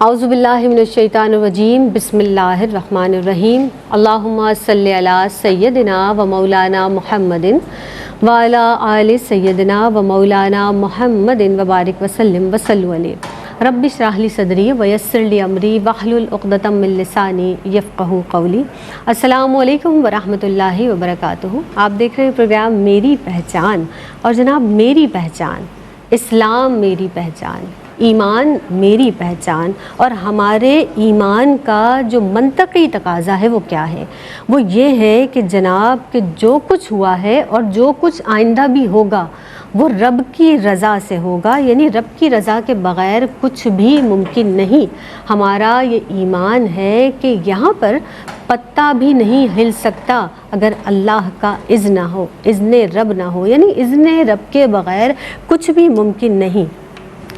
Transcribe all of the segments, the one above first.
اعوذ باللہ من الشیطان الرجیم بسم اللہ الرحمن الرحیم اللہم صلی علی سیدنا و مولانا محمد وعلی آل سیدنا و مولانا محمد وبارک وسلم وصلوا علیہ رب اشرح لی صدری ویسر لی امری واحلل عقدۃ من لسانی یفقہوا قولی۔ السلام علیکم ورحمۃ اللہ وبرکاتہ۔ آپ دیکھ رہے ہیں پروگرام میری پہچان، اور جناب میری پہچان، اسلام میری پہچان، ایمان میری پہچان، اور ہمارے ایمان کا جو منطقی تقاضا ہے وہ کیا ہے؟ وہ یہ ہے کہ جناب کہ جو کچھ ہوا ہے اور جو کچھ آئندہ بھی ہوگا وہ رب کی رضا سے ہوگا، یعنی رب کی رضا کے بغیر کچھ بھی ممکن نہیں۔ ہمارا یہ ایمان ہے کہ یہاں پر پتا بھی نہیں ہل سکتا اگر اللہ کا اذن نہ ہو، اذن رب نہ ہو، یعنی اذن رب کے بغیر کچھ بھی ممکن نہیں۔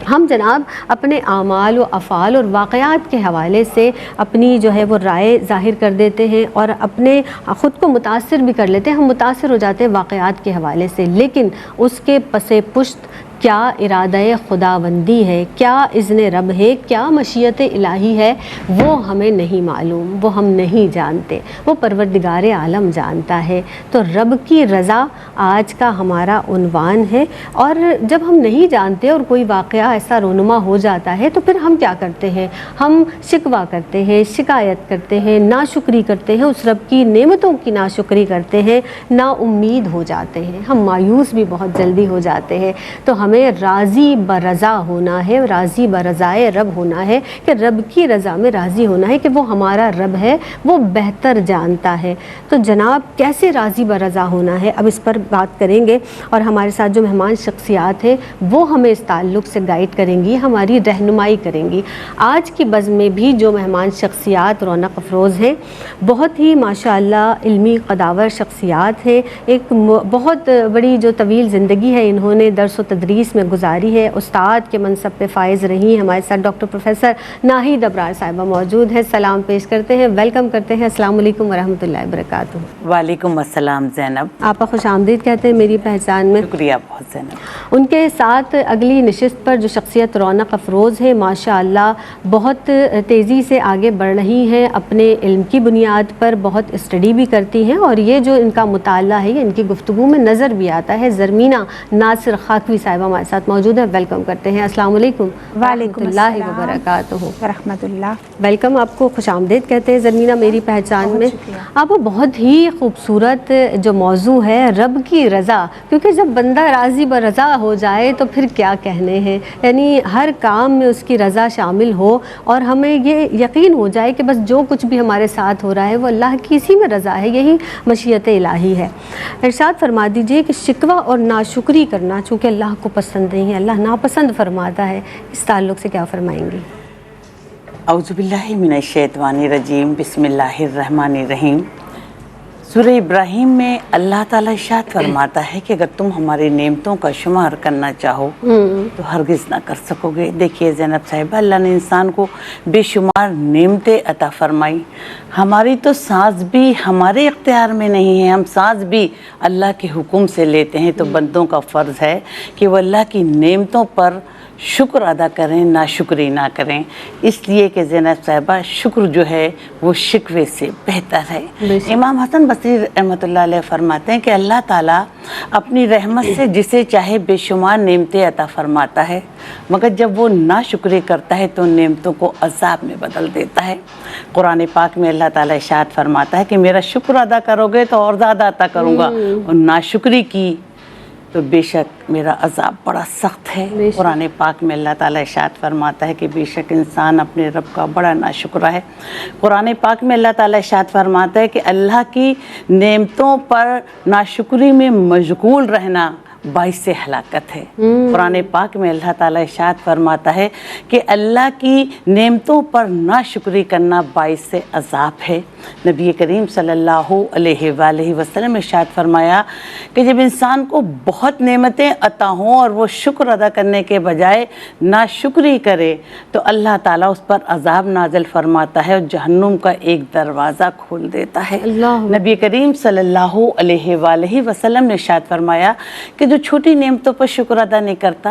ہم جناب اپنے اعمال و افعال اور واقعات کے حوالے سے اپنی جو ہے وہ رائے ظاہر کر دیتے ہیں اور اپنے خود کو متاثر بھی کر لیتے ہیں، ہم متاثر ہو جاتے ہیں واقعات کے حوالے سے، لیکن اس کے پس پشت کیا ارادہ خداوندی ہے، کیا اذن رب ہے، کیا مشیت الہی ہے، وہ ہمیں نہیں معلوم، وہ ہم نہیں جانتے، وہ پروردگار عالم جانتا ہے۔ تو رب کی رضا آج کا ہمارا عنوان ہے، اور جب ہم نہیں جانتے اور کوئی واقعہ ایسا رونما ہو جاتا ہے تو پھر ہم کیا کرتے ہیں؟ ہم شکوہ کرتے ہیں، شکایت کرتے ہیں، ناشکری کرتے ہیں، اس رب کی نعمتوں کی ناشکری کرتے ہیں، نا امید ہو جاتے ہیں، ہم مایوس بھی بہت جلدی ہو جاتے ہیں۔ تو ہمیں راضی برضا ہونا ہے، راضی برضائے رب ہونا ہے، کہ رب کی رضا میں راضی ہونا ہے کہ وہ ہمارا رب ہے، وہ بہتر جانتا ہے۔ تو جناب کیسے راضی برضا ہونا ہے، اب اس پر بات کریں گے، اور ہمارے ساتھ جو مہمان شخصیات ہیں وہ ہمیں اس تعلق سے گائیڈ کریں گی، ہماری رہنمائی کریں گی۔ آج کی بزم میں بھی جو مہمان شخصیات رونق افروز ہیں، بہت ہی ماشاءاللہ علمی قداور شخصیات ہیں، ایک بہت بڑی جو طویل زندگی ہے انہوں نے درس و تدریس میں گزاری ہے، استاد کے منصب پہ فائز رہی ہیں۔ ہمارے ساتھ ڈاکٹر پروفیسر ناہید ابرار صاحبہ موجود ہیں، سلام پیش کرتے ہیں، ویلکم کرتے ہیں۔ السلام علیکم ورحمۃ اللہ وبرکاتہ۔ وعلیکم السلام زینب، آپ خوش آمدید کہتے ہیں میری پہچان میں۔ شکریہ بہت زینب۔ ان کے ساتھ اگلی نشست پر جو شخصیت رونق افروز ہے، ماشاءاللہ بہت تیزی سے آگے بڑھ رہی ہیں، اپنے علم کی بنیاد پر بہت اسٹڈی بھی کرتی ہیں، اور یہ جو ان کا مطالعہ ہے یہ ان کی گفتگو میں نظر بھی آتا ہے۔ زرمینہ ناصر خاکوی صاحبہ ہمارے ساتھ موجود ہے، ویلکم کرتے ہیں۔ السلام علیکم وعلیکم اللہ السلام وبرکاتہ۔ ورحمۃ اللہ۔ ویلکم، آپ کو خوش آمدید کہتے ہیں زرمینہ میری پہچان میں۔ شکریہ۔ آپ وہ بہت ہی خوبصورت جو موضوع ہے رب کی رضا، کیونکہ جب بندہ راضی برضا ہو جائے تو پھر کیا کہنے ہیں، یعنی ہر کام میں اس کی رضا شامل ہو، اور ہمیں یہ یقین ہو جائے کہ بس جو کچھ بھی ہمارے ساتھ ہو رہا ہے وہ اللہ کی اسی میں رضا ہے، یہی مشیت الہی ہے۔ ارشاد فرما دیجئے کہ شکوہ اور ناشکری کرنا چونکہ اللہ کو پسند نہیں ہے، اللہ ناپسند فرماتا ہے، اس تعلق سے کیا فرمائیں گی؟ اعوذ باللہ من الشیطان الرجیم، بسم اللہ الرحمن الرحیم۔ سورہ ابراہیم میں اللہ تعالیٰ ارشاد فرماتا ہے کہ اگر تم ہماری نعمتوں کا شمار کرنا چاہو تو ہرگز نہ کر سکو گے۔ دیکھیے زینب صاحبہ، اللہ نے انسان کو بے شمار نعمتیں عطا فرمائی، ہماری تو سانس بھی ہمارے اختیار میں نہیں ہے، ہم سانس بھی اللہ کے حکم سے لیتے ہیں۔ تو بندوں کا فرض ہے کہ وہ اللہ کی نعمتوں پر شکر ادا کریں، ناشکری نہ کریں، اس لیے کہ زینب صاحبہ شکر جو ہے وہ شکوے سے بہتر ہے۔ امام حسن بصری رحمۃ اللہ علیہ فرماتے ہیں کہ اللہ تعالیٰ اپنی رحمت سے جسے چاہے بے شمار نعمتیں عطا فرماتا ہے، مگر جب وہ ناشکری کرتا ہے تو نعمتوں کو عذاب میں بدل دیتا ہے۔ قرآن پاک میں اللہ تعالیٰ ارشاد فرماتا ہے کہ میرا شکر ادا کرو گے تو اور زیادہ عطا کروں گا، اور ناشکری کی تو بے شک میرا عذاب بڑا سخت ہے۔ قرآن پاک میں اللہ تعالیٰ ارشاد فرماتا ہے کہ بے شک انسان اپنے رب کا بڑا ناشکرا ہے۔ قرآن پاک میں اللہ تعالیٰ ارشاد فرماتا ہے کہ اللہ کی نعمتوں پر ناشکری میں مشغول رہنا باعث ہلاکت ہے۔ قرآن پاک میں اللہ تعالیٰ ارشاد فرماتا ہے کہ اللہ کی نعمتوں پر ناشکری کرنا باعث عذاب ہے۔ نبی کریم صلی اللہ علیہ وآلہ وسلم ارشاد فرمایا کہ جب انسان کو بہت نعمتیں عطا ہوں اور وہ شکر ادا کرنے کے بجائے ناشکری کرے تو اللہ تعالیٰ اس پر عذاب نازل فرماتا ہے اور جہنم کا ایک دروازہ کھول دیتا ہے۔ نبی کریم صلی اللہ علیہ وآلہ وسلم نے ارشاد فرمایا کہ جو چھوٹی نعمتوں پر شکر ادا نہیں کرتا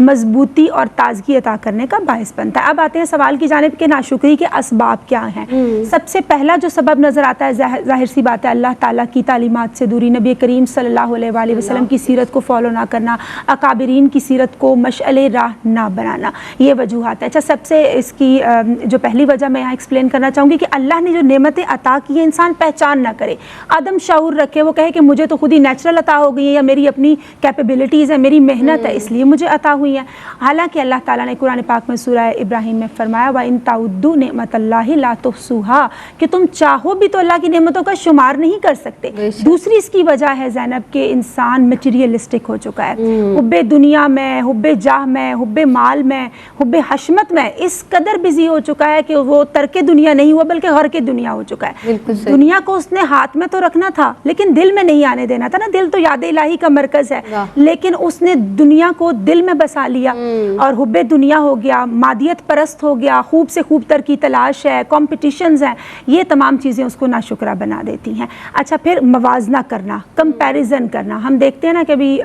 مضبوطی اور تازگی عطا کرنے کا باعث بنتا ہے۔ اب آتے ہیں سوال کی جانب کہ ناشکری کے اسباب کیا ہیں۔ سب سے پہلا جو سبب نظر آتا ہے ظاہر سی بات ہے اللہ تعالیٰ کی تعلیمات سے دوری، نبی کریم صلی اللہ علیہ وآلہ وسلم کی سیرت کو فالو نہ کرنا، اکابرین کی سیرت کو مشعل راہ نہ بنانا، یہ وجوہات ہیں۔ اچھا، سب سے اس کی جو پہلی وجہ میں یہاں ایکسپلین کرنا چاہوں گی کہ اللہ نے جو نعمتیں عطا کی ہیں انسان پہچان نہ کرے، عدم شعور رکھے، وہ کہے کہ مجھے تو خود ہی نیچرل عطا ہو گئی ہے، یا میری اپنی کیپیبلٹیز ہے، میری محنت ہے، اس لیے مجھے عطا ہوئی ہیں۔ حالانکہ اللہ تعالیٰ نے قرآن پاک میں سورہ ابراہیم میں فرمایا وَإِن تَعُدُّوا نِعْمَتَ اللَّهِ لَا تُحْصُوهَا، کہ تم چاہو بھی تو اللہ کی نعمتوں کا شمار نہیں کر سکتے۔ دوسری اس کی وجہ ہے زینب کہ انسان میٹیریلسٹک ہو چکا ہے، حب دنیا میں، حب جاہ میں، حب مال میں، حب حشمت میں اس قدر بزی ہو چکا ہے کہ وہ ترک دنیا نہیں ہوا بلکہ غرق دنیا ہو چکا ہے۔ دنیا کو اس نے ہاتھ میں تو رکھنا تھا لیکن دل میں نہیں آنے دینا تھا نا، دل تو یاد الہی کا مرکز ہے، لیکن اس نے دنیا کو دل میں بسا لیا اور حب دنیا ہو گیا، مادیت پرست ہو گیا، خوب سے خوب تر کی تلاش ہے، کمپٹیشنز ہیں، یہ تمام چیزیں اس کو ناشکرہ بنا دیتی ہیں۔ اچھا، پھر موازنہ کرنا، کمپیریزن کرنا، ہم دیکھتے ہیں نا کہ ابھی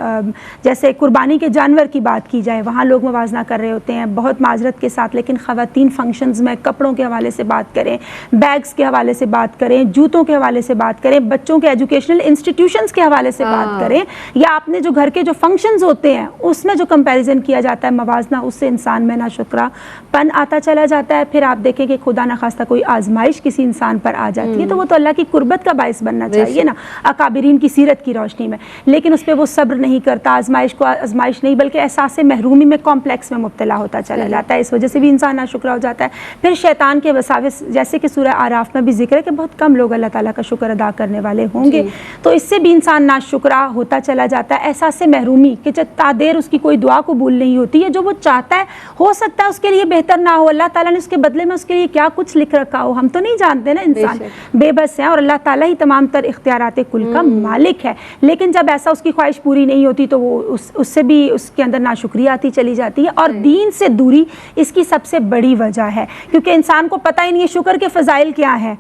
جیسے قربانی کے جانور کی بات کی جائے وہاں لوگ موازنہ کر رہے ہوتے ہیں بہت معذرت کے ساتھ، لیکن خواتین فنکشنز میں کپڑوں کے حوالے سے بات کریں، بیگز کے حوالے سے بات کریں، جوتوں کے حوالے سے بات کریں، بچوں کے ایجوکیشنل انسٹیٹیوشنز کے حوالے سے بات کریں، یا اپنے جو گھر کے جو فنکشنز ہوتے ہیں اس میں جو کمپیریزن کیا جاتا ہے موازنہ، اس سے انسان میں ناشکرہ پن آتا چلا جاتا ہے۔ پھر آپ دیکھیں کہ خدا نخواستہ کوئی آزمائش کسی انسان پر آ جاتی ہے تو وہ تو اللہ کی قربت کا باعث بننا چاہیے نا، اکابرین کی سیرت کی روشنی میں، لیکن اس پہ وہ صبر نہیں کرتا، آزمائش کو آزمائش نہیں بلکہ احساس محرومی میں کمپلیکس میں مبتلا ہوتا چلا جاتا ہے، اس وجہ سے بھی انسان ناشکرہ ہو جاتا ہے۔ پھر شیطان کے وساوس، جیسے کہ سورہ اعراف میں بھی ذکر ہے کہ بہت کم لوگ اللہ تعالیٰ کا شکر ادا کرنے والے ہوں گے، تو اس سے بھی انسان ناشکرہ ہوتا چلا جاتا ہے۔ احساس محرومی کہ جتنا دیر اس کی کوئی دعا قبول نہیں ہوتی ہے، جو وہ چاہتا ہے ہو سکتا ہے اس کے لیے بہتر نہ ہو، اللہ تعالیٰ نے اس کے بدلے میں اس کے لیے کیا کچھ لکھ رکھا ہو، ہم تو نہیں جانتے نا، انسان بے بس ہیں اور اللہ تعالیٰ ہی تمام تر اختیارات کل کا مالک ہے، لیکن جب ایسا اس کی خواہش پوری نہیں ہوتی تو وہ اس سے بھی اس کے اندر ناشکری آتی چلی جاتی ہے۔ اور دین سے دوری اس کی سب سے بڑی وجہ ہے، کیونکہ انسان کو پتہ ہی نہیں ہے شکر کے فضائل کیا ہیں،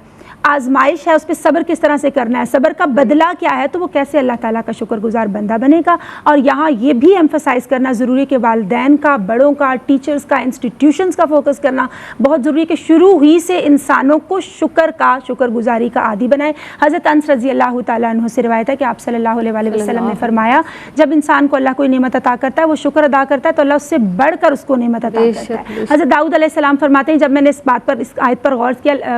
آزمائش ہے اس پہ صبر کس طرح سے کرنا ہے، صبر کا بدلہ کیا ہے، تو وہ کیسے اللہ تعالیٰ کا شکر گزار بندہ بنے گا۔ اور یہاں یہ بھی ایمفسائز کرنا ضروری ہے کہ والدین کا، بڑوں کا، ٹیچرز کا، انسٹیٹیوشنز کا فوکس کرنا بہت ضروری ہے کہ شروع ہی سے انسانوں کو شکر گزاری کا عادی بنائے۔ حضرت انس رضی اللہ تعالیٰ عنہ سے روایت ہے کہ آپ صلی اللہ علیہ وآلہ وسلم نے فرمایا جب انسان کو اللہ کوئی نعمت عطا کرتا ہے وہ شکر ادا کرتا ہے تو اللہ اس سے بڑھ کر اس کو نعمت عطا کرتا ہے۔ حضرت داؤد علیہ السلام فرماتے ہیں جب میں نے اس بات پر، اس آیت پر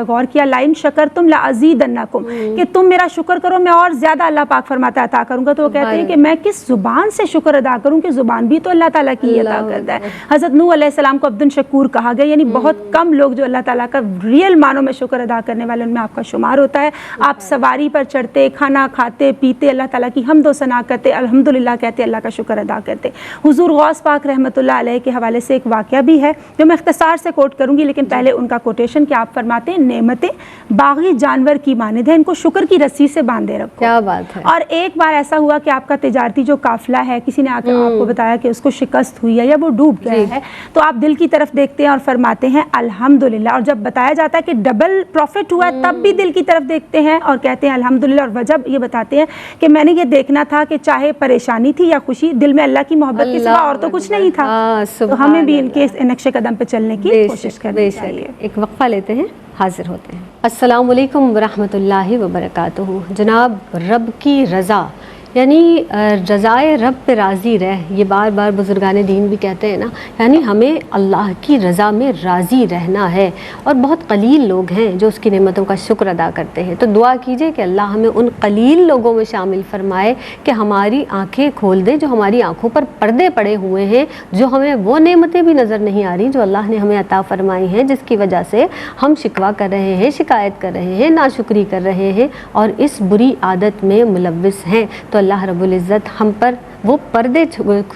غور کیا لائن شکر تم لازیدنکم، کہ تم میرا شکر کرو میں اور زیادہ اللہ پاک فرماتا ہے عطا کروں گا، تو وہ کہتے ہیں کہ میں کس زبان سے شکر ادا کروں کہ زبان بھی تو اللہ تعالیٰ کی عطا کرتا ہے۔ حضرت نوح علیہ السلام کو عبد شکور کہا گیا، یعنی بہت کم لوگ جو اللہ تعالیٰ کا ریئل معنوں میں شکر ادا کرنے والے، ان میں آپ کا شمار ہوتا ہے۔ آپ سواری پر چڑھتے، کھانا کھاتے پیتے، اللہ تعالیٰ کی حمد و ثنا کرتے، الحمدللہ کہتے، اللہ کا شکر ادا کرتے۔ حضور غوث پاک رحمۃ اللہ علیہ کے حوالے سے ایک واقعہ بھی ہے جو میں اختصار سے کوٹ کروں گی، لیکن پہلے ان کا کوٹیشن کہ آپ فرماتے ہیں نعمتیں باغی جانور کی مانند ہے، ان کو شکر کی رسی سے باندھے رکھو۔ کیا بات ہے۔ اور ایک بار ایسا ہوا کہ آپ کا تجارتی جو قافلہ ہے کسی نے آ کے آپ کو بتایا کہ اس کو شکست ہوئی ہے یا وہ ڈوب گیا ہے، تو آپ دل کی طرف دیکھتے ہیں اور فرماتے ہیں الحمدللہ، اور جب بتایا جاتا ہے کہ ڈبل پروفٹ ہوا ہے تب بھی دل کی طرف دیکھتے ہیں اور کہتے ہیں الحمدللہ، اور وجہ یہ بتاتے ہیں کہ میں نے یہ دیکھنا تھا کہ چاہے پریشانی تھی یا خوشی، دل میں اللہ کی محبت کے سوا اور تو کچھ نہیں تھا۔ تو ہمیں بھی ان کے نقش قدم پہ چلنے کی کوشش کرنی چاہیے۔ ایک وقفہ لیتے ہیں، حاضر ہوتے ہیں۔ السلام علیکم ورحمۃ اللہ وبرکاتہ۔ جناب، رب کی رضا یعنی رضائے رب پہ راضی رہ، یہ بار بار بزرگان دین بھی کہتے ہیں نا، یعنی ہمیں اللہ کی رضا میں راضی رہنا ہے، اور بہت قلیل لوگ ہیں جو اس کی نعمتوں کا شکر ادا کرتے ہیں۔ تو دعا کیجئے کہ اللہ ہمیں ان قلیل لوگوں میں شامل فرمائے کہ ہماری آنکھیں کھول دے، جو ہماری آنکھوں پر پردے پڑے ہوئے ہیں، جو ہمیں وہ نعمتیں بھی نظر نہیں آ رہی جو اللہ نے ہمیں عطا فرمائی ہیں، جس کی وجہ سے ہم شکوہ کر رہے ہیں، شکایت کر رہے ہیں، ناشکری کر رہے ہیں اور اس بری عادت میں ملوث ہیں۔ تو اللہ رب العزت ہم پر وہ پردے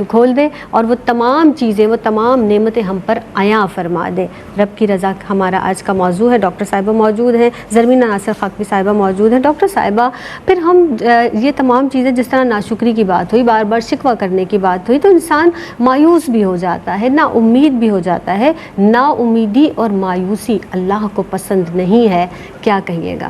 کھول دے اور وہ تمام چیزیں، وہ تمام نعمتیں ہم پر عیاں فرما دے۔ رب کی رضا ہمارا آج کا موضوع ہے۔ ڈاکٹر صاحبہ موجود ہیں، زرمینہ ناصر خاکوی صاحبہ موجود ہیں۔ ڈاکٹر صاحبہ، پھر ہم یہ تمام چیزیں، جس طرح ناشکری کی بات ہوئی، بار بار شکوہ کرنے کی بات ہوئی، تو انسان مایوس بھی ہو جاتا ہے، نا امید بھی ہو جاتا ہے۔ نا امیدی اور مایوسی اللہ کو پسند نہیں ہے، کیا کہیے گا؟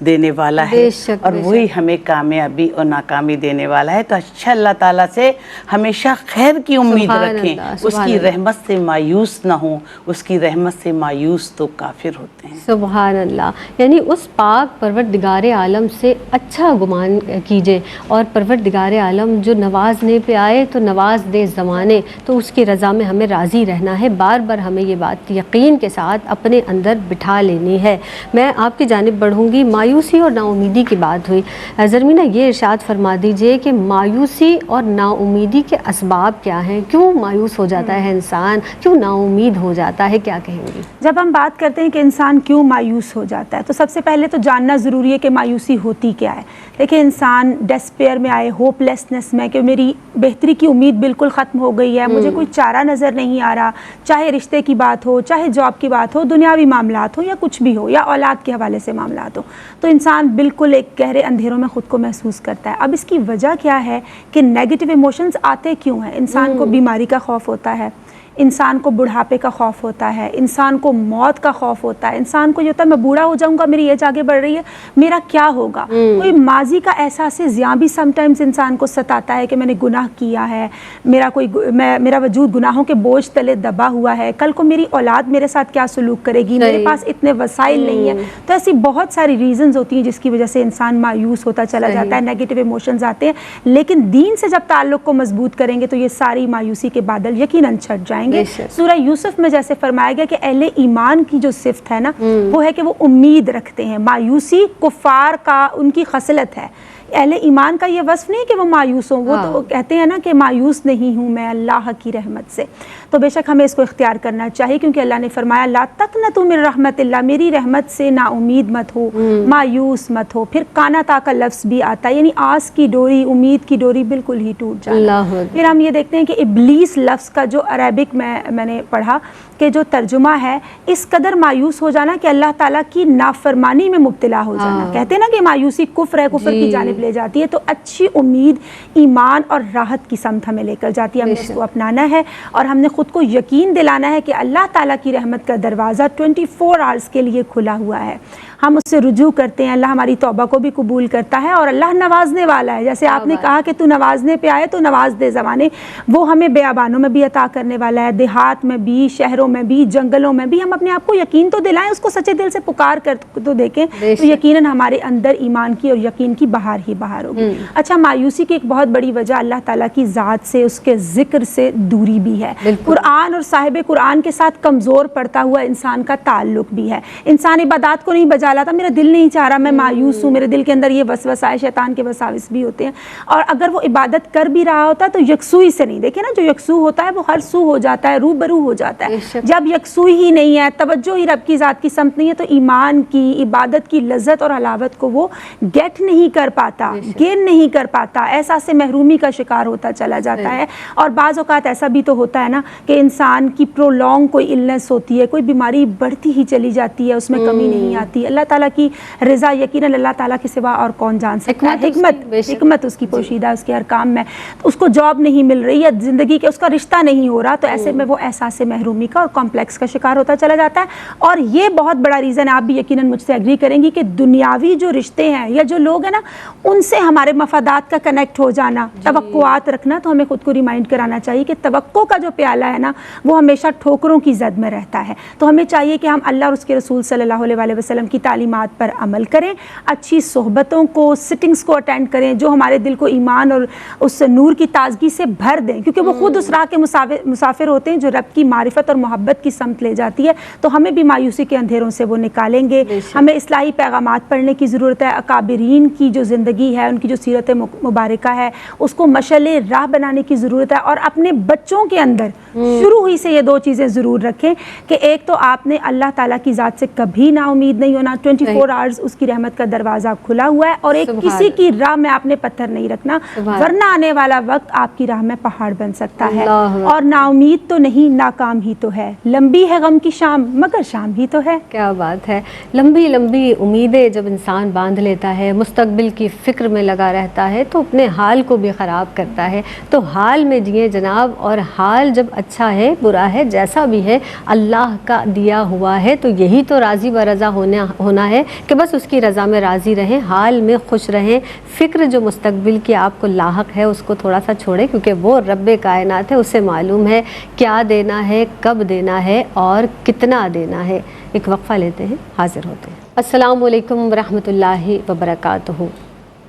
دینے والا ہے بے شک، اور بے وہی ہمیں کامیابی اور ناکامی دینے والا ہے. تو اچھا اللہ تعالیٰ سے ہمیشہ خیر کی امید سبحان رکھیں, اللہ، اس سبحان کی اللہ. رحمت سے مایوس نہ ہوں. اس کی رحمت سے مایوس تو کافر ہوتے ہیں. سبحان اللہ. یعنی اس پاک پروردگار عالم سے اچھا گمان کیجئے, اور پروردگار عالم جو نوازنے پہ آئے تو نواز دے زمانے, تو اس کی رضا میں ہمیں راضی رہنا ہے. بار بار ہمیں یہ بات یقین کے ساتھ اپنے اندر بٹھا لینی ہے. میں آپ کی جانب بڑھوں گی. مایوسی اور نا امیدی کی بات ہوئی, زرمینہ یہ ارشاد فرما دیجئے کہ مایوسی اور نا امیدی کے اسباب کیا ہیں؟ کیوں مایوس ہو جاتا ہے انسان, کیوں نا امید ہو جاتا ہے؟ کیا کہیں گی؟ جب ہم بات کرتے ہیں کہ انسان کیوں مایوس ہو جاتا ہے تو سب سے پہلے تو جاننا ضروری ہے کہ مایوسی ہوتی کیا ہے. دیکھیں, انسان ڈسپیئر میں آئے, ہوپ لیسنس میں, کہ میری بہتری کی امید بالکل ختم ہو گئی ہے, مجھے کوئی چارہ نظر نہیں آ رہا, چاہے رشتے کی بات ہو, چاہے جاب کی بات ہو, دنیاوی معاملات ہو, یا کچھ بھی ہو, یا اولاد کے حوالے سے معاملات ہو, تو انسان بالکل ایک گہرے اندھیروں میں خود کو محسوس کرتا ہے. اب اس کی وجہ کیا ہے کہ نیگیٹو ایموشنز آتے کیوں ہیں؟ انسان کو بیماری کا خوف ہوتا ہے, انسان کو بڑھاپے کا خوف ہوتا ہے, انسان کو موت کا خوف ہوتا ہے, انسان کو یہ ہوتا ہے میں بوڑھا ہو جاؤں گا, میری ایج آگے بڑھ رہی ہے, میرا کیا ہوگا. کوئی ماضی کا احساس زیاں بھی سم ٹائمز انسان کو ستاتا ہے کہ میں نے گناہ کیا ہے, میرا وجود گناہوں کے بوجھ تلے دبا ہوا ہے, کل کو میری اولاد میرے ساتھ کیا سلوک کرے گی, میرے پاس اتنے وسائل نہیں ہیں. تو ایسی بہت ساری ریزنز ہوتی ہیں جس کی وجہ سے انسان مایوس ہوتا چلا جاتا ہے, نیگیٹو ایموشنز آتے ہیں. لیکن دین سے جب تعلق کو مضبوط کریں گے تو یہ ساری مایوسی کے بادل یقیناً چھٹ جائیں گے. سورہ یوسف میں جیسے فرمایا گیا کہ اہل ایمان کی جو صفت ہے نا, وہ ہے کہ وہ امید رکھتے ہیں. مایوسی کفار کا ان کی خصلت ہے, اہل ایمان کا یہ وصف نہیں کہ وہ مایوس ہوں. وہ تو کہتے ہیں نا کہ مایوس نہیں ہوں میں اللہ کی رحمت سے. تو بے شک ہمیں اس کو اختیار کرنا چاہیے, کیونکہ اللہ نے فرمایا لا تقنطوا من رحمت اللہ, میری رحمت سے نا امید مت ہو, مایوس مت ہو. پھر قانتا کا لفظ بھی آتا ہے, یعنی آس کی ڈوری, امید کی ڈوری بالکل ہی ٹوٹ جانا. پھر ہم یہ دیکھتے ہیں کہ ابلیس لفظ کا جو عربک میں نے پڑھا کہ جو ترجمہ ہے, اس قدر مایوس ہو جانا کہ اللہ تعالیٰ کی نافرمانی میں مبتلا ہو جانا. کہتے ہیں نا کہ مایوسی کفر ہے, کفر کی جانب لے جاتی ہے. تو اچھی امید ایمان اور راحت کی سمت ہمیں لے کر جاتی ہے. ہم نے اس کو اپنانا ہے اور ہم نے خود کو یقین دلانا ہے کہ اللہ تعالیٰ کی رحمت کا دروازہ 24 آورز کے لیے کھلا ہوا ہے. ہم اس سے رجوع کرتے ہیں, اللہ ہماری توبہ کو بھی قبول کرتا ہے, اور اللہ نوازنے والا ہے. جیسے آپ نے کہا کہ تو نوازنے پہ آئے تو نواز دے زمانے, وہ ہمیں بیابانوں میں بھی عطا کرنے والا ہے, دیہات میں بھی, شہروں میں بھی, جنگلوں میں بھی. ہم اپنے آپ کو یقین تو دلائیں, اس کو سچے دل سے پکار کر تو دیکھیں, تو یقیناً ہمارے اندر ایمان کی اور یقین کی بہار ہی بہار ہوگی. اچھا, مایوسی کی ایک بہت بڑی وجہ اللہ تعالیٰ کی ذات سے, اس کے ذکر سے دوری بھی ہے. قرآن اور صاحب قرآن کے ساتھ کمزور پڑتا ہوا انسان کا تعلق بھی ہے. انسان عبادات کو نہیں بجا لاتا, میرا دل نہیں چاہ رہا, میں مایوس ہوں, میرے دل کے اندر یہ وسوسہ ہے, شیطان کے وساوس بھی ہوتے ہیں. اور اگر وہ عبادت کر بھی رہا ہوتا ہے تو یکسوئی سے نہیں. دیکھیں نا, جو یکسو ہوتا ہے وہ ہر سو ہو جاتا ہے, روبرو ہو جاتا ہے. جب یکسوئی ہی نہیں ہے, توجہ ہی رب کی ذات کی سمت نہیں ہے, تو ایمان کی, عبادت کی لذت اور حلاوت کو وہ گیٹ نہیں کر پاتا, گین نہیں کر پاتا, احساس محرومی کا شکار ہوتا چلا جاتا ہے. اور بعض اوقات ایسا بھی تو ہوتا ہے نا کہ انسان کی پرولونگ کوئی النس ہوتی ہے, کوئی بیماری بڑھتی ہی چلی جاتی ہے, اس میں کمی نہیں آتی. اللہ تعالیٰ کی رضا یقیناً اللہ تعالیٰ کے سوا اور کون جان سکتا ہے. حکمت اس کی پوشیدہ, اس کے ہر کام میں. اس کو جاب نہیں مل رہی ہے, زندگی کے اس کا رشتہ نہیں ہو رہا, تو ایسے میں وہ احساس محرومی کا اور کمپلیکس کا شکار ہوتا چلا جاتا ہے. اور یہ بہت بڑا ریزن, آپ بھی یقیناً مجھ سے ایگری کریں گی, کہ دنیاوی جو رشتے ہیں یا جو لوگ ہیں نا, ان سے ہمارے مفادات کا کنیکٹ ہو جانا, توقعات رکھنا, تو ہمیں خود کو ریمائنڈ کرانا چاہیے کہ توقع کا جو پیالہ ہے نا, وہ ہمیشہ ٹھوکروں کی زد میں رہتا ہے. تو ہمیں چاہیے کہ ہم اللہ اور اس کے رسول صلی اللہ علیہ وسلم کی تعلیمات پر عمل کریں, اچھی صحبتوں کو, سٹنگز کو اٹینڈ کریں جو ہمارے دل کو ایمان اور اس نور کی تازگی سے بھر دیں, کیونکہ وہ خود اس راہ کے مسافر ہوتے ہیں جو رب کی معرفت اور محبت کی سمت لے جاتی ہے. تو ہمیں بھی مایوسی کے اندھیروں سے وہ نکالیں گے. ہمیں اصلاحی پیغامات پڑھنے کی ضرورت ہے, اکابرین کی جو زندگی ہے, ان کی جو سیرت مبارکہ ہے, اس کو مشعل راہ بنانے کی ضرورت ہے. اور اپنے بچوں کے اندر شروع ہی سے یہ دو چیزیں ضرور رکھیں, کہ ایک تو آپ نے اللہ تعالیٰ کی ذات سے کبھی نا امید نہیں ہونا, 24 آورز اس کی رحمت کا دروازہ کھلا ہوا ہے. اور ایک کسی کی راہ میں آپ نے پتھر نہیں رکھنا, ورنہ آنے والا وقت آپ کی راہ میں پہاڑ بن سکتا ہے. اور نا امید تو نہیں, ناکام ہی تو ہے. لمبی ہے غم کی شام, مگر شام ہی تو ہے. کیا بات ہے. لمبی لمبی امیدیں جب انسان باندھ لیتا ہے, مستقبل کی فکر میں لگا رہتا ہے, تو اپنے حال کو بھی خراب کرتا ہے. تو حال میں جیے جناب, اور حال جب اچھا ہے برا ہے جیسا بھی ہے اللہ کا دیا ہوا ہے، تو یہی تو راضی و رضا ہونا ہے کہ بس اس کی رضا میں راضی رہیں، حال میں خوش رہیں، فکر جو مستقبل کی آپ کو لاحق ہے اس کو تھوڑا سا چھوڑیں، کیونکہ وہ رب کائنات ہے، اسے معلوم ہے کیا دینا ہے، کب دینا ہے اور کتنا دینا ہے۔ ایک وقفہ لیتے ہیں، حاضر ہوتے ہیں۔ السلام علیکم ورحمۃ اللہ وبرکاتہ۔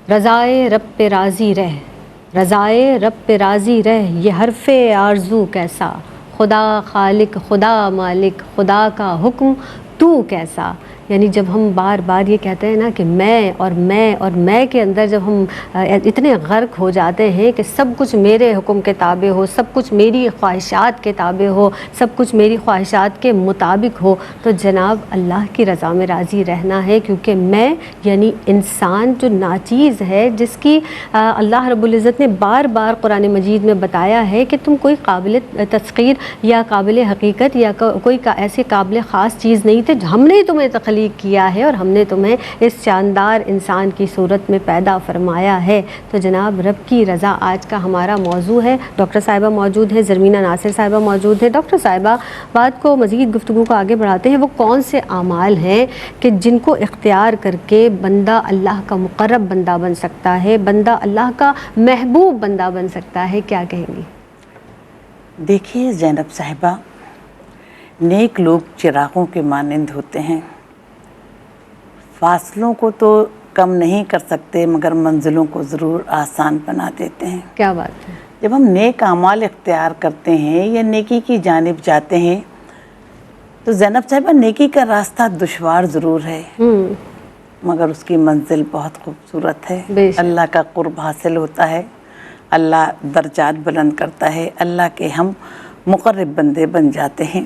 رضائے رب پہ راضی رہ، رضائے رب پہ راضی رہ، یہ حرف آرزو کیسا، خدا خالق خدا مالک خدا کا حکم تو کیسا۔ یعنی جب ہم بار بار یہ کہتے ہیں نا کہ میں اور میں کے اندر جب ہم اتنے غرق ہو جاتے ہیں کہ سب کچھ میرے حکم کے تابع ہو، سب کچھ میری خواہشات کے تابع ہو، سب کچھ میری خواہشات کے مطابق ہو، تو جناب اللہ کی رضا میں راضی رہنا ہے، کیونکہ میں یعنی انسان جو ناچیز ہے، جس کی اللہ رب العزت نے بار بار قرآن مجید میں بتایا ہے کہ تم کوئی قابل تسخیر یا قابل حقیقت یا کوئی ایسے قابل خاص چیز نہیں تھے، ہم نے تمہیں تخلیق کیا ہے اور ہم نے تمہیں اس شاندار انسان کی صورت میں پیدا فرمایا ہے۔ تو جناب رب کی رضا آج کا ہمارا موضوع ہے۔ ڈاکٹر صاحبہ موجود ہیں، زرمینہ ناصر صاحبہ موجود ہیں۔ ڈاکٹر صاحبہ، بات کو مزید گفتگو کو آگے بڑھاتے ہیں، وہ کون سے اعمال ہیں کہ جن کو اختیار کر کے بندہ اللہ کا مقرب بندہ بن سکتا ہے، بندہ اللہ کا محبوب بندہ بن سکتا ہے، کیا کہیں گی؟ دیکھیے زینب صاحبہ، نیک لوگ چراغوں کے مانند ہوتے ہیں، فاصلوں کو تو کم نہیں کر سکتے مگر منزلوں کو ضرور آسان بنا دیتے ہیں۔ کیا بات ہے۔ جب ہم نیک اعمال اختیار کرتے ہیں یا نیکی کی جانب جاتے ہیں تو زینب صاحبہ نیکی کا راستہ دشوار ضرور ہے مگر اس کی منزل بہت خوبصورت ہے۔ اللہ کا قرب حاصل ہوتا ہے، اللہ درجات بلند کرتا ہے، اللہ کے ہم مقرب بندے بن جاتے ہیں۔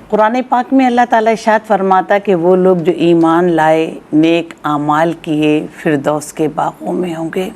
قرآن پاک میں اللہ تعالیٰ ارشاد فرماتا ہے کہ وہ لوگ جو ایمان لائے، نیک اعمال کیے، فردوس کے باغوں میں ہوں گے۔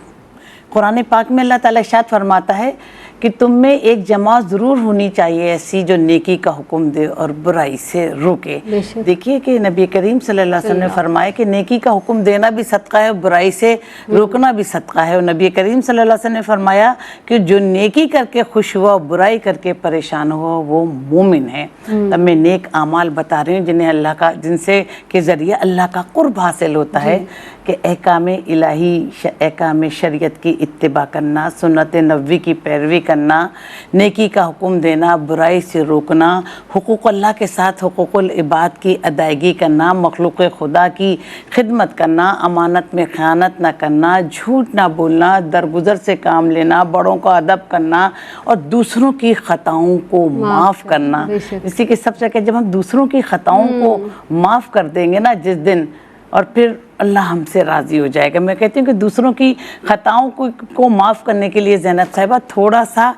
قرآن پاک میں اللہ تعالیٰ ارشاد فرماتا ہے کہ تم میں ایک جماعت ضرور ہونی چاہیے ایسی جو نیکی کا حکم دے اور برائی سے روکے۔ دیکھیے کہ نبی کریم صلی اللہ علیہ وسلم نے فرمایا کہ نیکی کا حکم دینا بھی صدقہ ہے، برائی سے روکنا بھی صدقہ ہے، اور نبی کریم صلی اللہ علیہ وسلم نے فرمایا کہ جو نیکی کر کے خوش ہوا، برائی کر کے پریشان ہوا، وہ مومن ہے۔ تب میں نیک اعمال بتا رہی ہوں جن سے کے ذریعے اللہ کا قرب حاصل ہوتا ہے، کہ احکام الہی، احکام شریعت کی اتباع کرنا، سنت نبوی کی پیروی کرنا، نیکی کا حکم دینا، برائی سے روکنا، حقوق اللہ کے ساتھ حقوق العباد کی ادائیگی کرنا، مخلوق خدا کی خدمت کرنا، امانت میں خیانت نہ کرنا، جھوٹ نہ بولنا، درگزر سے کام لینا، بڑوں کا ادب کرنا اور دوسروں کی خطاؤں کو معاف کرنا۔ اسی کے سب سے کہ جب ہم دوسروں کی خطاؤں کو معاف کر دیں گے نا جس دن، اور پھر اللہ ہم سے راضی ہو جائے گا۔ میں کہتی ہوں کہ دوسروں کی خطاؤں کو معاف کرنے کے لیے زینب صاحبہ تھوڑا سا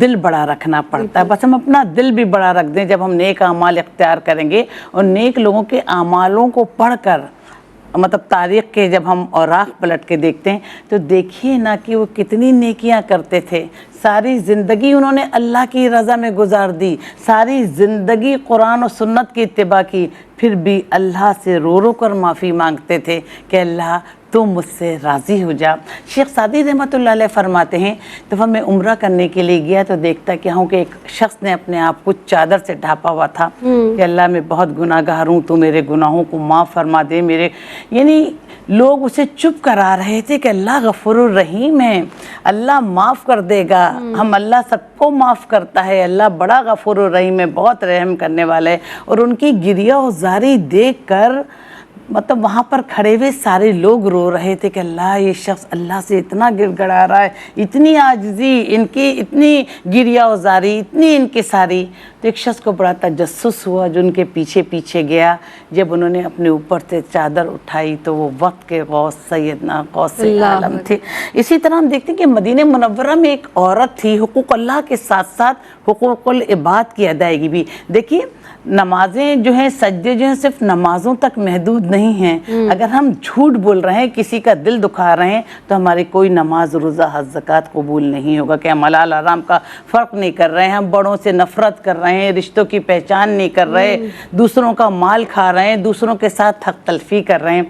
دل بڑا رکھنا پڑتا ہے، بس ہم اپنا دل بھی بڑا رکھ دیں جب ہم نیک اعمال اختیار کریں گے، اور نیک لوگوں کے اعمالوں کو پڑھ کر مطلب تاریخ کے جب ہم اوراق پلٹ کے دیکھتے ہیں تو دیکھیے نا کہ وہ کتنی نیکیاں کرتے تھے، ساری زندگی انہوں نے اللہ کی رضا میں گزار دی، ساری زندگی قرآن و سنت کی اتباع کی، پھر بھی اللہ سے رو رو کر معافی مانگتے تھے کہ اللہ تو مجھ سے راضی ہو جا۔ شیخ سعدی رحمۃ اللہ علیہ فرماتے ہیں، دفعہ میں عمرہ کرنے کے لیے گیا تو دیکھتا کیا ہوں کہ ایک شخص نے اپنے آپ کو چادر سے ڈھانپا ہوا تھا کہ اللہ میں بہت گناہ گار ہوں، تو میرے گناہوں کو معاف فرما دے۔ یعنی لوگ اسے چپ کرا رہے تھے کہ اللہ غفور الرحیم ہے، اللہ معاف کر دے گا، ہم اللہ سب کو معاف کرتا ہے، اللہ بڑا غفور الرحیم ہے، بہت رحم کرنے والا ہے۔ اور ان کی گریہ و زاری دیکھ کر مطلب وہاں پر کھڑے ہوئے سارے لوگ رو رہے تھے کہ اللہ یہ شخص اللہ سے اتنا گر گڑا رہا ہے، اتنی عاجزی، ان کی اتنی گریہ و زاری، اتنی انکساری۔ تو ایک شخص کو بڑا تجسس ہوا جو ان کے پیچھے پیچھے گیا، جب انہوں نے اپنے اوپر سے چادر اٹھائی تو وہ وقت کے غوث سیدنا غوث عالم تھے۔ اسی طرح ہم دیکھتے ہیں کہ مدینہ منورہ میں ایک عورت تھی، حقوق اللہ کے ساتھ ساتھ حقوق العباد کی ادائیگی بھی۔ دیکھیے نمازیں جو ہیں، سجدے جو ہیں صرف نمازوں تک محدود نہیں ہیں، اگر ہم جھوٹ بول رہے ہیں، کسی کا دل دکھا رہے ہیں تو ہماری کوئی نماز، روزہ، حج، زکوٰۃ قبول نہیں ہوگا، کہ ہم حلال حرام کا فرق نہیں کر رہے ہیں، ہم بڑوں سے نفرت کر رہے ہیں، رشتوں کی پہچان نہیں کر رہے، دوسروں کا مال کھا رہے ہیں، دوسروں کے ساتھ حق تلفی کر رہے ہیں۔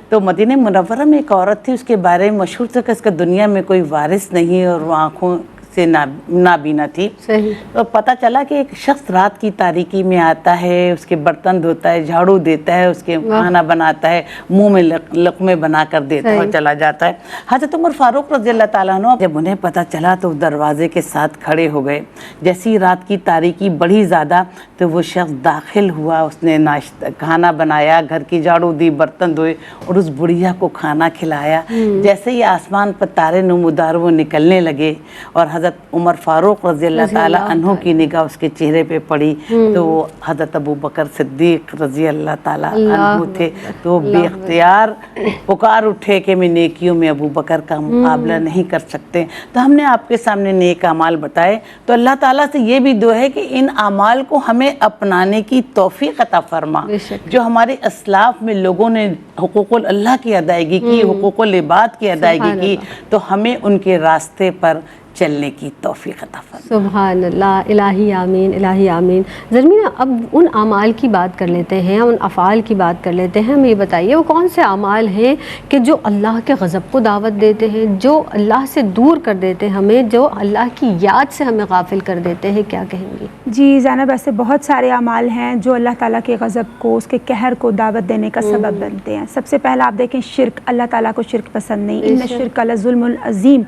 تو مدینہ منورہ میں ایک عورت تھی، اس کے بارے میں مشہور تھا کہ اس کا دنیا میں کوئی وارث نہیں، اور وہ آنکھوں سے نابینا تھی. صحیح. تو پتہ چلا کہ ایک شخص رات کی تاریکی میں آتا ہے, اس کے برتن دھوتا ہے, جھاڑو دیتا ہے, اس کے کھانا بناتا ہے, منہ میں لقمے بنا کر دیتا ہے اور چلا جاتا ہے. حضرت عمر فاروق رضی اللہ تعالیٰ عنہ جب انہیں پتہ چلا تو دروازے کے ساتھ کھڑے ہو گئے. جیسی رات کی تاریکی بڑھی زیادہ تو وہ شخص داخل ہوا, اس نے کھانا بنایا, گھر کی جھاڑو دی, برتن دھوئے اور اس بڑھیا کو کھانا کھلایا. جیسے ہی آسمان پر تارے نمودار وہ نکلنے لگے اور حضرت عمر فاروق رضی اللہ تعالیٰ عنہ کی نگاہ اس کے چہرے پہ پڑی تو وہ حضرت ابو بکر صدیق رضی اللہ تعالیٰ عنہ تھے. تو بے اختیار پکار اٹھے کہ میں نیکیوں میں ابو بکر کا مقابلہ نہیں کر سکتے. تو ہم نے آپ کے سامنے نیک اعمال بتائے. تو اللہ تعالیٰ سے یہ بھی دعا ہے کہ ان اعمال کو ہمیں اپنانے کی توفیق عطا فرما. جو ہمارے اسلاف میں لوگوں نے حقوق اللہ کی ادائیگی کی, حقوق العباد کی ادائیگی کی, تو ہمیں ان کے راستے پر چلنے کی توفیق عطا فرما. سبحان اللہ. الہی آمین, الہی آمین. زرمینہ اب ان اعمال کی بات کر لیتے ہیں, ان افعال کی بات کر لیتے ہیں. ہمیں یہ بتائیے وہ کون سے اعمال ہیں کہ جو اللہ کے غضب کو دعوت دیتے ہیں, جو اللہ سے دور کر دیتے ہیں ہمیں, جو اللہ کی یاد سے ہمیں غافل کر دیتے ہیں, کیا کہیں گی؟ جی زینب, ایسے بہت سارے اعمال ہیں جو اللہ تعالیٰ کے غضب کو, اس کے قہر کو دعوت دینے کا سبب بنتے ہیں. سب سے پہلا آپ دیکھیں شرک. اللہ تعالیٰ کو شرک پسند نہیں. ان الشرک لظلم عظیم.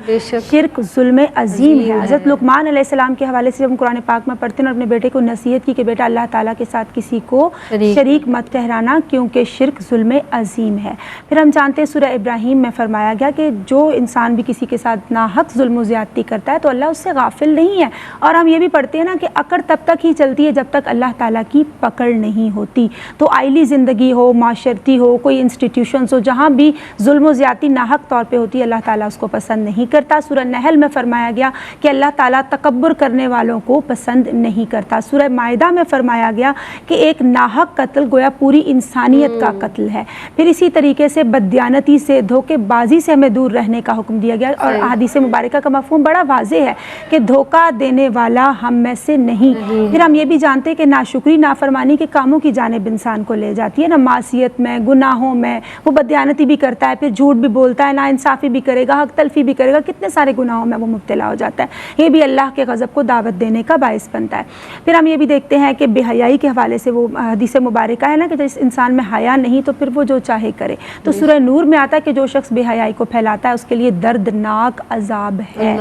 شرک ظلم عظیم ہے. حضرت لقمان علیہ السلام کے حوالے سے ہم قرآن پاک میں پڑھتے ہیں اور اپنے بیٹے کو نصیحت کی کہ بیٹا اللہ تعالیٰ کے ساتھ کسی کو شریک مت ٹھہرانا کیونکہ شرک ظلم عظیم ہے. پھر ہم جانتے ہیں سورہ ابراہیم میں فرمایا گیا کہ جو انسان بھی کسی کے ساتھ ناحق ظلم و زیادتی کرتا ہے تو اللہ اس سے غافل نہیں ہے. اور ہم یہ بھی پڑھتے ہیں نا کہ اکڑ تب تک ہی چلتی ہے جب تک اللہ تعالیٰ کی پکڑ نہیں ہوتی. تو آئلی زندگی ہو, معاشرتی ہو, کوئی انسٹیٹیوشنز ہو, جہاں بھی ظلم و زیادتی ناحق طور پہ ہوتی ہے اللہ تعالیٰ اس کو پسند نہیں کرتا. سورہ نحل میں فرمایا گیا کہ اللہ تعالیٰ تکبر کرنے والوں کو پسند نہیں کرتا. سورہ مائدہ میں فرمایا گیا کہ ایک ناحق قتل گویا پوری انسانیت کا قتل ہے. پھر اسی طریقے سے بددیانتی سے, دھوکے بازی سے ہمیں دور رہنے کا حکم دیا گیا. اور احادیث مبارکہ کا مفہوم بڑا واضح ہے کہ دھوکہ دینے والا ہم میں سے نہیں. پھر ہم یہ بھی جانتے ہیں کہ ناشکری نافرمانی کے کاموں کی جانب انسان کو لے جاتی ہے نا, معصیت میں, گناہوں میں. وہ بددیانتی بھی کرتا ہے, پھر جھوٹ بھی بولتا ہے, ناانصافی بھی کرے گا, حق تلفی بھی کرے گا, کتنے سارے گناہوں میں وہ مبتلا ہو جاتا ہے. یہ بھی اللہ کے غضب کو دعوت دینے کا باعث بنتا ہے. پھر ہم یہ بھی دیکھتے ہیں کہ بے حیائی کے حوالے سے وہ حدیث مبارکہ ہے نا کہ جس انسان میں حیا نہیں تو پھر وہ جو چاہے کرے. تو سورہ نور میں آتا ہے کہ جو شخص بے حیائی کو پھیلاتا ہے اس کے لیے دردناک عذاب ہے.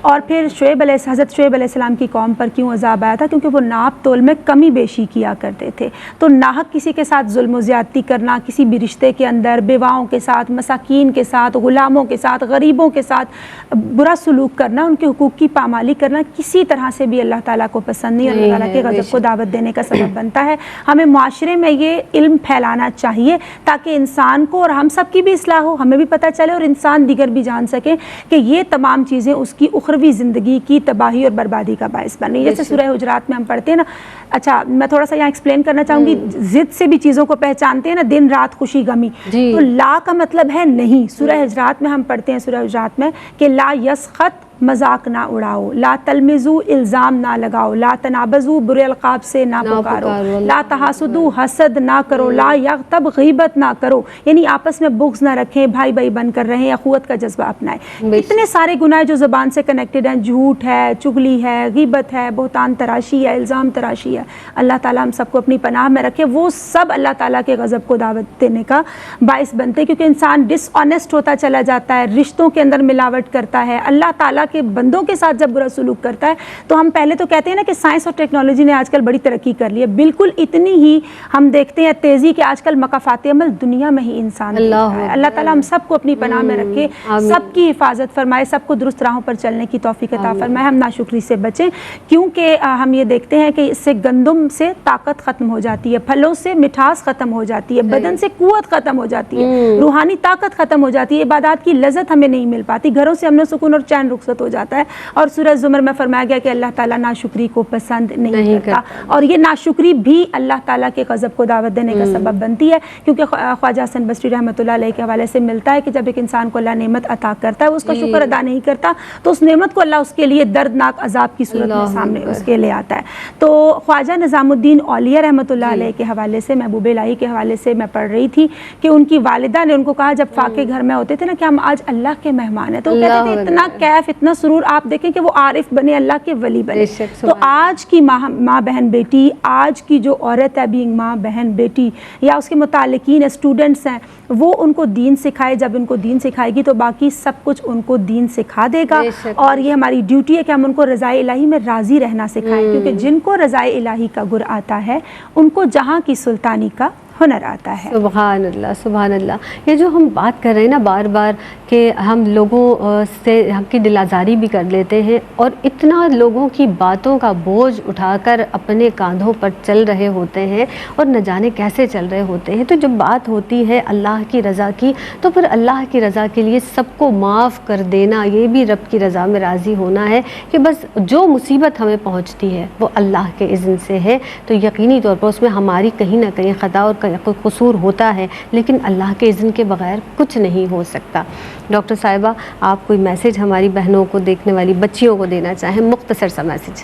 اور پھر حضرت شعیب علیہ السلام کی قوم پر کیوں عذاب آیا تھا؟ کیونکہ وہ ناپ تول میں کمی بیشی کیا کرتے تھے. تو ناحق کسی کے ساتھ ظلم و زیادتی کرنا, کسی بھی رشتے کے اندر بیواؤں کے ساتھ, مساکین کے ساتھ, غلاموں کے ساتھ, غریبوں کے ساتھ برا سلوک کرنا, ان کے حقوق کی پامالی کرنا کسی طرح سے بھی اللہ تعالیٰ کو پسند نہیں. اللہ تعالیٰ کے غضب کو دعوت دینے کا سبب بنتا ہے. ہمیں معاشرے میں یہ علم پھیلانا چاہیے تاکہ انسان کو اور ہم سب کی بھی اصلاح ہو, ہمیں بھی پتہ چلے اور انسان دیگر بھی جان سکیں کہ یہ تمام چیزیں اس کی اخروی زندگی کی تباہی اور بربادی کا باعث بن رہی ہیں. جیسے سورہ حجرات میں ہم پڑھتے ہیں نا, اچھا میں تھوڑا سا یہاں ایکسپلین کرنا چاہوں گی, ضد سے بھی چیزوں کو پہچانتے ہیں نا, دن رات خوشی غمی. تو لا کا مطلب ہے نہیں. سورہ حجرات میں ہم پڑھتے ہیں سورہ حجرات میں کہ لا یسخط, مذاق نہ اڑاؤ, لا تلمزو, الزام نہ لگاؤ, لا تنابزو, برے القاب سے نہ پکارو, لا تحاسدو, حسد نہ کرو, لا یغتب, غیبت نہ کرو. یعنی آپس میں بغض نہ رکھیں, بھائی بھائی بن کر رہیں, اخوت کا جذبہ اپنائیں. اتنے سارے گناہ جو زبان سے کنیکٹڈ ہیں, جھوٹ ہے, چغلی ہے, غیبت ہے, بہتان تراشی ہے, الزام تراشی ہے, اللہ تعالیٰ ہم سب کو اپنی پناہ میں رکھے. وہ سب اللہ تعالیٰ کے غضب کو دعوت دینے کا باعث بنتے, کیونکہ انسان ڈس آنیسٹ ہوتا چلا جاتا ہے, رشتوں کے اندر ملاوٹ کرتا ہے, اللہ تعالیٰ کے بندوں کے ساتھ جب برا سلوک کرتا ہے. تو ہم پہلے تو کہتے ہیں نا کہ سائنس اور ٹیکنالوجی نے آج کل بڑی ترقی کر لی ہے, بالکل اتنی ہی ہم دیکھتے ہیں تیزی کہ آج کل مکافات عمل دنیا میں ہی انسان دیتا ہے. اللہ تعالیٰ ہم سب کو اپنی پناہ میں رکھے, سب کی حفاظت فرمائے, سب کو درست راہوں پر چلنے کی توفیق عطا فرمائے, ہم ناشکری سے بچیں. کیونکہ ہم یہ دیکھتے ہیں کہ اس سے گندم سے طاقت ختم ہو جاتی ہے, پھلوں سے مٹھاس ختم ہو جاتی ہے, بدن سے قوت ختم ہو جاتی ہے, روحانی طاقت ختم ہو جاتی ہے, عبادات کی لذت ہمیں نہیں مل پاتی, گھروں سے امن و سکون اور چین رخصت ہو جاتا ہے. اور سورہ زمر میں فرمایا گیا کہ اللہ تعالیٰ ناشکری کو پسند نہیں کرتا, اور یہ ناشکری بھی اللہ تعالیٰ کے غضب کو دعوت دینے کا سبب بنتی ہے. کیونکہ خواجہ حسن بصری رحمۃ اللہ علیہ کے حوالے سے ملتا ہے کہ جب ایک انسان کو اللہ نعمت عطا کرتا ہے, اس کا شکر ادا نہیں کرتا, تو اس نعمت کو اللہ اس کے لیے دردناک عذاب کی صورت میں سامنے اس کے لے آتا ہے. تو خواجہ نظام الدین اولیاء رحمۃ اللہ علیہ کے حوالے سے, محبوب الہی کے حوالے سے میں پڑھ رہی تھی کہ ان کی والدہ نے ان کو کہا جب فاقے گھر میں ہوتے تھے نا کہ ہم آج اللہ کے مہمان ہیں, تو کہتے تھے اتنا کیف, اتنا اتنا سرور آپ دیکھیں کہ وہ عارف بنے, اللہ کے ولی بنے. بے شک، تو آج کی ماں بہن بیٹی, آج کی جو عورت ہے بینگ ماں بہن بیٹی یا اس کے متعلقین اسٹوڈنٹس ہیں, وہ ان کو دین سکھائے. جب ان کو دین سکھائے گی تو باقی سب کچھ ان کو دین سکھا دے گا. بے شک. اور یہ ہماری ڈیوٹی ہے کہ ہم ان کو رضائے الہی میں راضی رہنا سکھائیں, کیونکہ جن کو رضائے الہی کا گر آتا ہے ان کو جہاں کی سلطانی کا ہنر آتا ہے. سبحان اللہ, سبحان اللہ. یہ جو ہم بات کر رہے ہیں نا بار بار کہ ہم لوگوں سے ہم کی دل آزاری بھی کر لیتے ہیں اور اتنا لوگوں کی باتوں کا بوجھ اٹھا کر اپنے کاندھوں پر چل رہے ہوتے ہیں اور نہ جانے کیسے چل رہے ہوتے ہیں. تو جب بات ہوتی ہے اللہ کی رضا کی تو پھر اللہ کی رضا کے لیے سب کو معاف کر دینا, یہ بھی رب کی رضا میں راضی ہونا ہے کہ بس جو مصیبت ہمیں پہنچتی ہے وہ اللہ کے اذن سے ہے. تو یقینی طور پر اس میں ہماری کہیں نہ کہیں خطا اور کوئی قصور ہوتا ہے, لیکن اللہ کے اذن کے بغیر کچھ نہیں ہو سکتا. ڈاکٹر صاحبہ, آپ کوئی میسیج ہماری بہنوں کو, دیکھنے والی بچیوں کو دینا چاہیں, مختصر سا میسیج.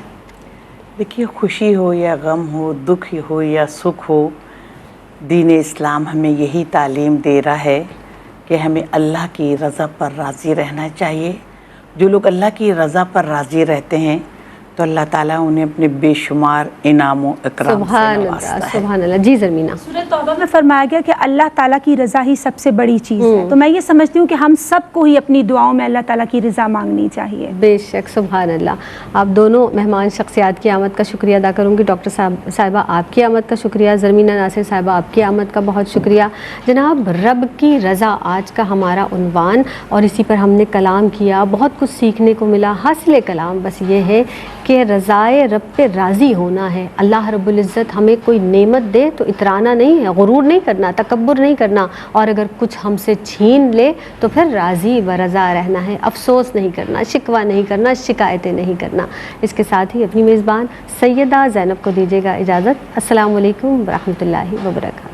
دیکھیے, خوشی ہو یا غم ہو, دکھ ہو یا سکھ ہو, دین اسلام ہمیں یہی تعلیم دے رہا ہے کہ ہمیں اللہ کی رضا پر راضی رہنا چاہیے. جو لوگ اللہ کی رضا پر راضی رہتے ہیں تو اللہ تعالیٰ انہیں اپنے بے شمار انعام و اکرام سے نوازتا ہے. سبحان اللہ. جی زرمینہ. سورہ توبہ میں فرمایا گیا کہ اللہ تعالیٰ کی رضا ہی سب سے بڑی چیز ہے. تو میں یہ سمجھتی ہوں کہ ہم سب کو ہی اپنی دعاؤں میں اللہ تعالیٰ کی رضا مانگنی چاہیے. بے شک, سبحان اللہ. آپ دونوں مہمان شخصیات کی آمد کا شکریہ ادا کروں گی. ڈاکٹر صاحبہ آپ کی آمد کا شکریہ, زرمینہ ناصر صاحبہ آپ کی آمد کا بہت شکریہ. جناب, رب کی رضا آج کا ہمارا عنوان, اور اسی پر ہم نے کلام کیا, بہت کچھ سیکھنے کو ملا. حاصل کلام بس یہ ہے کہ رضائے رب پہ راضی ہونا ہے. اللہ رب العزت ہمیں کوئی نعمت دے تو اترانا نہیں ہے, غرور نہیں کرنا, تکبر نہیں کرنا, اور اگر کچھ ہم سے چھین لے تو پھر راضی و رضا رہنا ہے. افسوس نہیں کرنا, شکوہ نہیں کرنا, شکایتیں نہیں کرنا. اس کے ساتھ ہی اپنی میزبان سیدہ زینب کو دیجیے گا اجازت. السلام علیکم ورحمۃ اللہ وبرکاتہ.